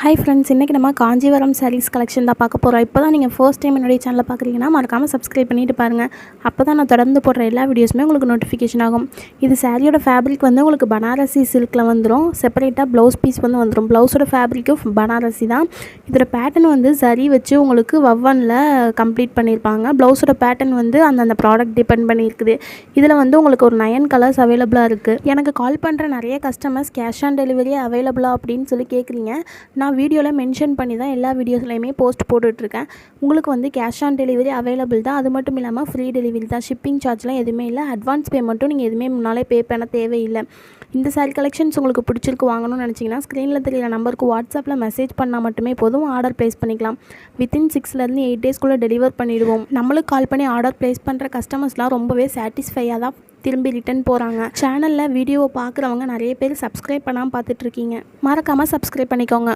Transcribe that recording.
Hi friends, இன்றைக்கி நம்ம Kanjeevaram saris collection தான் பார்க்க போகிறோம். இப்போ தான் நீங்கள் ஃபர்ஸ்ட் டைம் என்னுடைய சேனலில் பார்க்குறீங்கன்னா மறக்காமல் சப்ஸ்கிரைப் பண்ணிட்டு பாருங்கள். அப்போ தான் நான் தொடர்ந்து போடுற எல்லா வீடியோஸுமே உங்களுக்கு நோட்டிஃபிகேஷன் ஆகும். இது சாரியோட ஃபேப்ரிக் வந்து உங்களுக்கு பனாரசி சில்கில் வந்துடும். செப்பரேட்டாக ப்ளவுஸ் பீஸ் வந்து வந்துடும். ப்ளவுஸோட ஃபேப்ரிக்கும் பனாரசி தான். இதோட பேட்டர்ன் வந்து சரி வச்சு உங்களுக்கு வவ்வனில் கம்ப்ளீட் பண்ணியிருப்பாங்க. ப்ளவுஸோட பேட்டர்ன் வந்து அந்தந்த ப்ராடக்ட் டிபெண்ட் பண்ணியிருக்குது. இதில் வந்து உங்களுக்கு ஒரு 9 கலர்ஸ் அவைலபிளாக இருக்குது. எனக்கு கால் பண்ணுற நிறைய கஸ்டமர்ஸ் கேஷ் ஆன் டெலிவரி அவைலபிளா அப்படின்னு சொல்லி கேட்குறீங்க. நான் வீடியோவில் மென்ஷன் பண்ணி தான் எல்லா வீடியோஸ்லையுமே போஸ்ட் போட்டுட்ருக்கேன். உங்களுக்கு வந்து கேஷ் ஆன் டெலிவரி அவைலபிள் தான். அது மட்டும் இல்லாமல் ஃப்ரீ டெலிவரி தான். ஷிப்பிங் சார்ஜ்லாம் எதுவுமே இல்லை. அட்வான்ஸ் பேமெண்ட்டும் நீங்கள் எதுவுமே முன்னாலே பே பண்ண தேவையில்லை. இந்த சாரீ கலெக்ஷன்ஸ் உங்களுக்கு பிடிச்சிருக்கு வாங்கணும்னு நினச்சிங்கன்னா ஸ்க்ரீனில் தெரியல நம்பருக்கு வாட்ஸ்அப்பில் மெசேஜ் பண்ணால் மட்டுமே போதும். ஆர்டர் ப்ளேஸ் பண்ணிக்கலாம். வித்தின் 6 8 டேஸ்க்குள்ளே டெலிவர் பண்ணிவிடுவோம். நம்மளுக்கு கால் பண்ணி ஆர்டர் ப்ளேஸ் பண்ணுற கஸ்டமர்ஸ்லாம் ரொம்பவே சாட்டிஸ்ஃபையாக தான் திரும்பி ரிட்டன் போகிறாங்க. சேனலில் வீடியோவை பார்க்குறவங்க நிறைய பேர் சப்ஸ்கிரைப் பண்ணாமல் பார்த்துட்ருக்கீங்க. மறக்காமல் சப்ஸ்கிரைப் பண்ணிக்கோங்க.